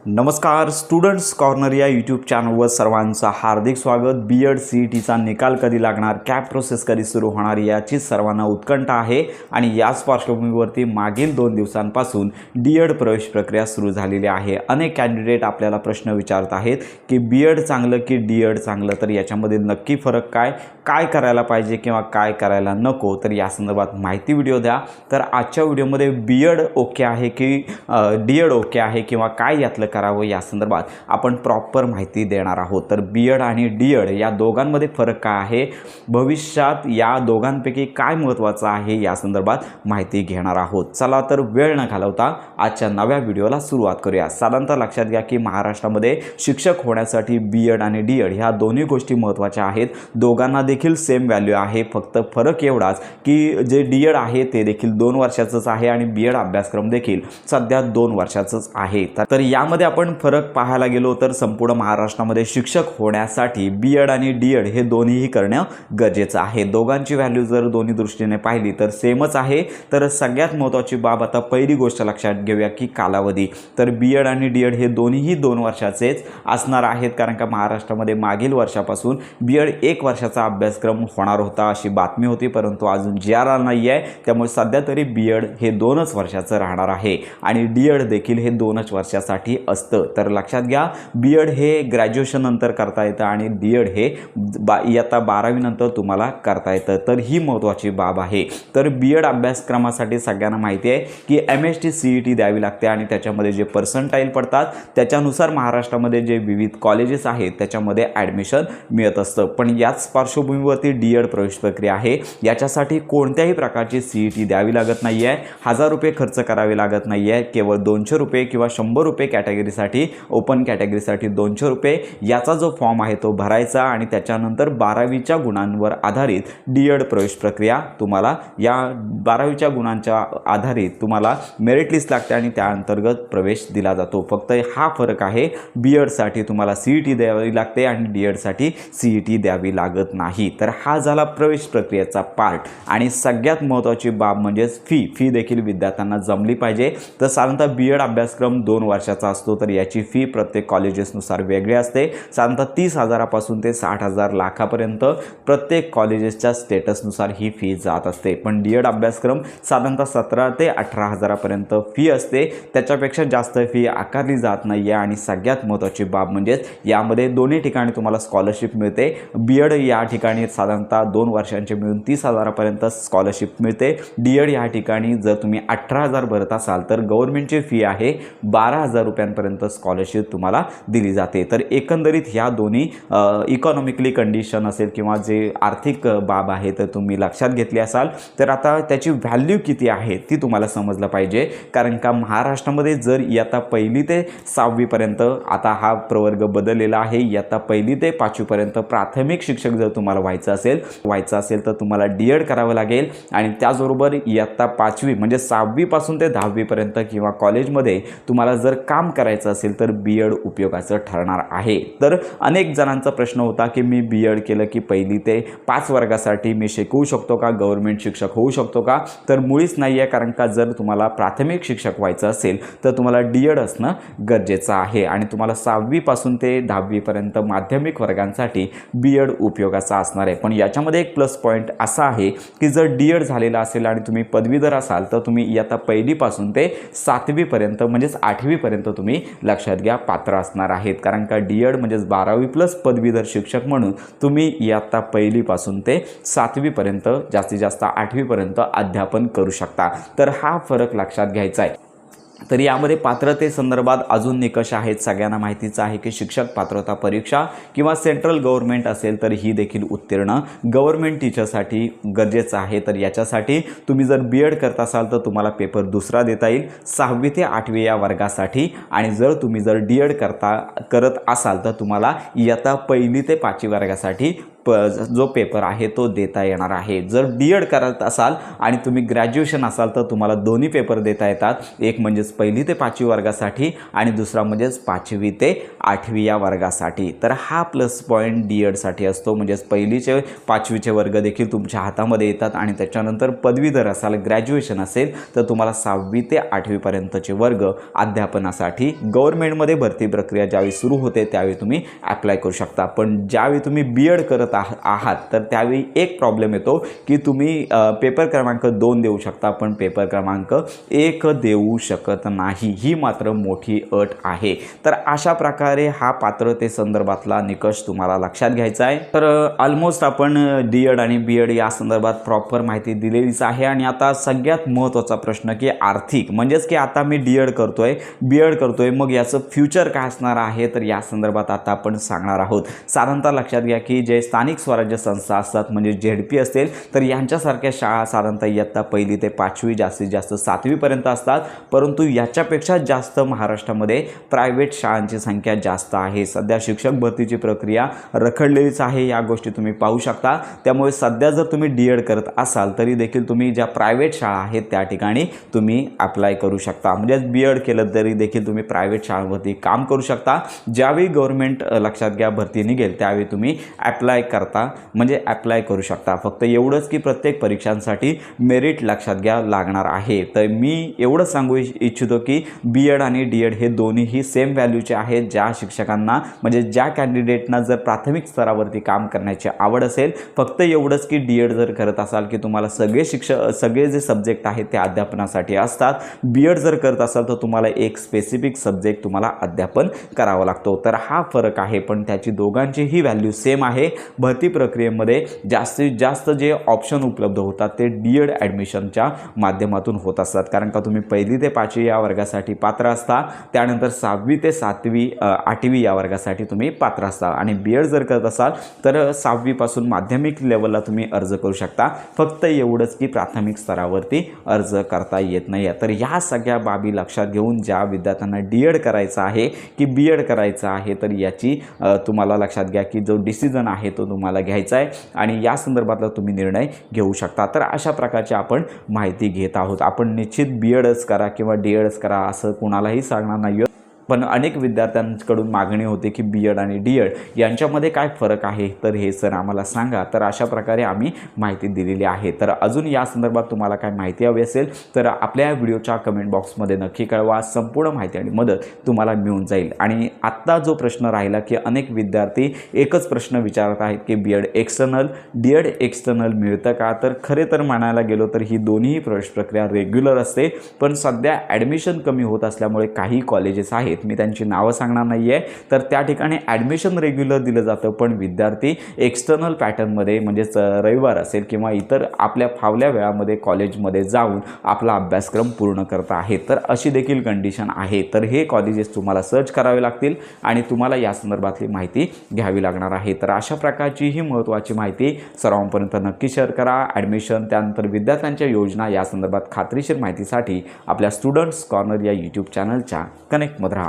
नमस्कार students corner या YouTube चॅनलवर सर्वांचं हार्दिक स्वागत। बीएड सीईटीचा निकाल कधी लागणार, कॅप प्रोसेस कधी सुरू होणार याची सर्वांना उत्कंठा आहे आणि याच पार्श्वभूमीवरती मागील 2 दिवसांपासून डीएड प्रवेश प्रक्रिया सुरू झालेली आहे। अनेक कॅन्डिडेट आपल्याला प्रश्न विचारत आहेत की बीएड चांगलं की डीएड चांगलं, तर याच्यामध्ये नक्की फरक काय करायला पाहिजे किंवा काय करायला नको, तर या संदर्भात माहिती व्हिडिओ द्या। तर आजच्या व्हिडिओमध्ये बीएड ओके आहे की डीएड ओके आहे किंवा काय यातलं करावं या संदर्भात आपण प्रॉपर माहिती देणार आहोत। तर बीएड आणि डीएड या दोघांमध्ये फरक काय आहे, भविष्यात या दोघांपैकी काय महत्त्वाचं आहे या संदर्भात माहिती घेणार आहोत। चला तर वेळ न घालवता आजच्या नव्या व्हिडिओला सुरुवात करूया। साधारणतः लक्षात घ्या की महाराष्ट्रामध्ये शिक्षक होण्यासाठी बीएड आणि डीएड ह्या दोन्ही गोष्टी महत्त्वाच्या आहेत। दोघांना देखील सेम व्हॅल्यू आहे, फक्त फरक एवढाच की जे डीएड आहे ते देखील 2 वर्षाचंच आहे आणि बीएड अभ्यासक्रम देखील सध्या 2 वर्षाचंच आहे। तर यामध्ये आपण फरक पाहायला गेलो तर संपूर्ण महाराष्ट्रामध्ये शिक्षक होण्यासाठी बीएड आणि डीएड हे दोन्हीही करणं गरजेचं आहे। दोघांची व्हॅल्यू जर दोन्ही दृष्टीने पाहिली तर सेमच आहे। तर सगळ्यात महत्त्वाची बाब आता पहिली गोष्ट लक्षात घेऊया की कालावधी। तर बीएड आणि डीएड हे दोन्हीही 2 वर्षाचेच असणार आहेत, कारण का महाराष्ट्रामध्ये मागील वर्षापासून बीएड 1 वर्षाचा अभ्यासक्रम होणार होता अशी बातमी होती, परंतु अजून जीआर आला नाही आहे। त्यामुळे सध्या तरी बीएड हे 2च वर्षाचं राहणार आहे आणि डीएड देखील हे 2च वर्षासाठी असतं। तर लक्षात घ्या, बीएड हे ग्रॅज्युएशन नंतर करता येतं आणि डीएड हे इयत्ता 12वी नंतर तुम्हाला करता येतं। तर ही महत्त्वाची बाब आहे। तर बीएड अभ्यासक्रमासाठी सगळ्यांना माहिती आहे की एमएसटी सीईटी द्यावी लागते आणि त्याच्यामध्ये जे पर्सेंटाईल पडतात त्याच्यानुसार महाराष्ट्रामध्ये जे विविध कॉलेजेस आहेत त्याच्यामध्ये ॲडमिशन मिळत असतं। पण याच पार्श्वभूमीवरती डीएड प्रवेश प्रक्रिया आहे, याच्यासाठी कोणत्याही प्रकारची सीईटी द्यावी लागत नाही आहे, 1000 रुपये खर्च करावे लागत नाही आहे। केवळ 200 रुपये किंवा 100 रुपये कॅटेगरीसाठी, ओपन कॅटेगरीसाठी 200 रुपये याचा जो फॉर्म आहे तो भरायचा आणि त्याच्यानंतर 12वीच्या गुणांवर आधारित डीएड प्रवेश प्रक्रिया तुम्हाला या 12वीच्या गुणांच्या आधारित तुम्हाला मेरिट लिस्ट लागते आणि त्या अंतर्गत प्रवेश दिला जातो। फक्त हा फरक आहे, बीएडसाठी तुम्हाला सीईटी द्यावी लागते आणि डीएडसाठी सीईटी द्यावी लागत नाही। तर हा झाला प्रवेश प्रक्रियेचा पार्ट आणि सगळ्यात महत्त्वाची बाब म्हणजे फी देखील विद्यार्थ्यांना जमली पाहिजे। तर साधारणतः बीएड अभ्यासक्रम 2 वर्षाचा असतो, तर याची फी प्रत्येक कॉलेजेसनुसार वेगळी असते। साधारणतः 30,000 पासून ते 60,000 लाखापर्यंत प्रत्येक कॉलेजेसच्या स्टेटसनुसार ही फी जात असते। पण डीएड अभ्यासक्रम साधारणतः 17,000 ते 18,000 पर्यंत फी असते, त्याच्यापेक्षा जास्त फी आकारली जात नाही आहे। आणि सगळ्यात महत्त्वाची बाब म्हणजे यामध्ये दोन्ही ठिकाणी तुम्हाला स्कॉलरशिप मिळते। बीएड या ठिकाणी साधारणतः 2 वर्षांचे मिळून 30,000 पर्यंत स्कॉलरशिप मिळते। डीएड या ठिकाणी जर तुम्ही 18,000 भरत असाल तर गव्हर्नमेंटची फी आहे 12,000 रुपयांपर्यंत स्कॉलरशिप तुम्हाला दिली जाते। तर एकंदरीत ह्या दोन्ही इकॉनॉमिकली कंडिशन असेल किंवा जे आर्थिक बाब आहे तर तुम्ही लक्षात घेतली असाल, तर आता त्याची व्हॅल्यू किती आहे ती तुम्हाला समजलं पाहिजे। कारण का महाराष्ट्रामध्ये जर इयत्ता 1ली ते 6वी पर्यंत, आता हा प्रवर्ग बदललेला आहे, इयत्ता 1ली ते 5वी पर्यंत प्राथमिक शिक्षक जर तुम्हाला व्हायचं असेल तर तुम्हाला डीएड करावं लागेल आणि त्याचबरोबर इयत्ता 5वी म्हणजे 6वी पासून ते 10वी पर्यंत किंवा कॉलेजमध्ये तुम्हाला जर काम करायचं असेल तर बीएड उपयोगाचं ठरणार आहे। तर अनेक जणांचा प्रश्न होता की मी बीएड केलं की 1ली ते 5 वर्गासाठी मी शिकवू शकतो का, गव्हर्नमेंट शिक्षक होऊ शकतो का? तर मुळीच नाही आहे, कारण का जर तुम्हाला प्राथमिक शिक्षक व्हायचं असेल तर तुम्हाला डीएड असणं गरजेचं आहे आणि तुम्हाला 6वी पासून ते 10वी पर्यंत माध्यमिक वर्गांसाठी बीएड उपयोगाचा असणार आहे। पण याच्यामध्ये एक प्लस पॉईंट असा आहे की जर डीएड झालेला असेल आणि तुम्ही पदवीधर असाल तर तुम्ही इयत्ता 1ली पासून ते 7वी पर्यंत म्हणजेच 8वी पर्यंत तुम्ही लक्षात घ्या पात्र असणार आहेत। कारण का डीएड म्हणजेच 12वी प्लस पदवीधर शिक्षक म्हणून तुम्ही इयत्ता 1ली पासून ते 7वी पर्यंत जास्तीत जास्त 8वी पर्यंत अध्यापन करू शकता। तर हा फरक लक्षात घ्यायचा आहे। तर यामध्ये पात्रतेसंदर्भात अजून निकष आहेत। सगळ्यांना माहितीच आहे की शिक्षक पात्रता परीक्षा किंवा सेंट्रल गव्हर्नमेंट असेल तर ही देखील उत्तीर्ण गव्हर्नमेंट टीचरसाठी गरजेचं आहे। तर याच्यासाठी तुम्ही जर बीएड करत असाल तर तुम्हाला पेपर दुसरा देता येईल 6वी ते 8वी या वर्गासाठी, आणि जर तुम्ही डीएड करत असाल तर तुम्हाला इयत्ता 1ली ते 5वी वर्गासाठी जो पेपर आहे तो देता येणार आहे। जर डी.एड करत असाल आणि तुम्ही ग्रॅज्युएशन असाल तर तुम्हाला दोन्ही पेपर देता येतात, एक म्हणजेच 1ली ते 5वी वर्गासाठी आणि दुसरा म्हणजेच 5वी ते 8वी या वर्गासाठी। तर हा प्लस पॉईंट डी.एडसाठी असतो, म्हणजेच 1लीचे 5वीचे वर्ग देखील तुमच्या हातामध्ये येतात आणि त्याच्यानंतर पदवीधर असाल, ग्रॅज्युएशन असेल तर तुम्हाला 6वी ते 8वी पर्यंतचे वर्ग अध्यापनासाठी गव्हर्नमेंटमध्ये भरती प्रक्रिया ज्यावेळी सुरू होते त्यावेळी तुम्ही अप्लाय करू शकता। पण ज्यावेळी तुम्ही बी.एड करत आहात तर त्यावेळी एक प्रॉब्लेम येतो की तुम्ही पेपर क्रमांक 2 देऊ शकता पण पेपर क्रमांक 1 देऊ शकत नाही, ही मात्र मोठी अट आहे। तर अशा प्रकारे हा पात्रते संदर्भातला निकष तुम्हाला लक्षात घ्यायचा आहे। तर ऑलमोस्ट आपण डी.एड आणि बी.एड या संदर्भात प्रॉपर माहिती दिलेलीच आहे आणि आता सगळ्यात महत्त्वाचा प्रश्न की आर्थिक, म्हणजेच की आता मी डी.एड करतोय, बी.एड करतोय, मग याचं फ्युचर काय असणार आहे तर या संदर्भात आता आपण सांगणार आहोत। साधारणतः लक्षात घ्या की जे स्थानिक स्वराज्य संस्था असतात म्हणजे ZP असेल तर यांच्यासारख्या शाळा साधारणतः इयत्ता 1ली ते 5वी जास्तीत जास्त 7वी पर्यंत असतात, परंतु याच्यापेक्षा जास्त महाराष्ट्रामध्ये प्रायव्हेट शाळांची संख्या जास्त आहे। सध्या शिक्षक भरतीची प्रक्रिया रखडलेलीच आहे, या गोष्टी तुम्ही पाहू शकता। त्यामुळे सध्या जर तुम्ही डी.एड करत असाल तरी देखील तुम्ही ज्या प्रायव्हेट शाळा आहेत त्या ठिकाणी तुम्ही अप्लाय करू शकता, म्हणजे बी.एड केलं तरी देखील तुम्ही प्रायव्हेट शाळांवरती काम करू शकता। ज्यावेळी गव्हर्नमेंट लक्षात घ्या भरती निघेल त्यावेळी तुम्ही अप्लाय करू शकता। फक्त एवढंच की प्रत्येक परीक्षांसाठी मेरिट लक्षात घ्या लागणार आहे। तर मी एवढं सांगू इच्छितो की बी.एड आणि डी.एड हे दोन्हीही सेम व्हॅल्यूचे आहेत। ज्या शिक्षकांना म्हणजे ज्या कॅन्डिडेटना जर प्राथमिक स्तरावरती काम करण्याची आवड असेल, फक्त एवढंच की डी.एड जर करत असाल की तुम्हाला सगळे जे सब्जेक्ट आहेत ते अध्यापनासाठी असतात, बी.एड जर करत असाल तर तुम्हाला एक स्पेसिफिक सब्जेक्ट तुम्हाला अध्यापन करावा लागतो। तर हा फरक आहे, पण त्याची दोघांचीही व्हॅल्यू सेम आहे। भरती प्रक्रियेमध्ये जास्तीत जास्त जे ऑप्शन उपलब्ध होतात ते डी.एड ॲडमिशनच्या माध्यमातून होत असतात, कारण का तुम्ही 1ली ते 5वी या वर्गासाठी पात्र असता, त्यानंतर 6वी ते 8वी या वर्गासाठी तुम्ही पात्र असता आणि बी.एड जर करत असाल तर 6वी पासून माध्यमिक लेवलला तुम्ही अर्ज करू शकता। फक्त एवढंच की प्राथमिक स्तरावरती अर्ज करता येत नाही। तर ह्या सगळ्या बाबी लक्षात घेऊन ज्या विद्यार्थ्यांना डी.एड करायचं आहे की बी.एड करायचं आहे तर याची तुम्हाला लक्षात घ्या की जो डिसिजन आहे तो तुम्हाला घ्यायचा आहे आणि या संदर्भातला तुम्ही निर्णय घेऊ शकता। तर अशा प्रकारची आपण माहिती घेत आहोत। आपण निश्चित बी.एडच करा किंवा डी.एडच करा असं कोणालाही सांगणार नाही, पण अनेक विद्यार्थ्यांकडून मागणी होते की बी.एड आणि डी.एड यांच्यामध्ये काय फरक आहे तर हे सर आम्हाला सांगा। तर अशा प्रकारे आम्ही माहिती दिलेली आहे। तर अजून या संदर्भात तुम्हाला काय माहिती हवी असेल तर आपल्या व्हिडिओच्या कमेंट बॉक्समध्ये नक्की कळवा, संपूर्ण माहिती आणि मदत तुम्हाला मिळून जाईल। आणि आत्ता जो प्रश्न राहिला की अनेक विद्यार्थी एकच प्रश्न विचारत आहेत की बी.एड एक्सटर्नल डी.एड एक्सटर्नल मिळतं का, तर खरे तर म्हणायला गेलो तर ही दोन्ही प्रवेश प्रक्रिया रेग्युलर असते, पण सध्या ॲडमिशन कमी होत असल्यामुळे काही कॉलेजेस आहेत, मी त्यांची नावं सांगणार नाही आहे, तर त्या ठिकाणी ॲडमिशन रेग्युलर दिलं जातं पण विद्यार्थी एक्सटर्नल पॅटर्नमध्ये म्हणजेच रविवार असेल किंवा इतर आपल्या फावल्या वेळामध्ये कॉलेजमध्ये जाऊन आपला अभ्यासक्रम पूर्ण करत आहेत। तर अशी देखील कंडिशन आहे। तर हे कॉलेजेस तुम्हाला सर्च करावे लागतील आणि तुम्हाला या संदर्भातली माहिती घ्यावी लागणार आहे। तर अशा प्रकारची ही महत्त्वाची माहिती सर्वांपर्यंत नक्की शेअर करा। ॲडमिशन त्यानंतर विद्यार्थ्यांच्या योजना या संदर्भात खात्रीशीर माहितीसाठी आपल्या स्टुडंट्स कॉर्नर या यूट्यूब चॅनलच्या कनेक्टमध्ये राहा।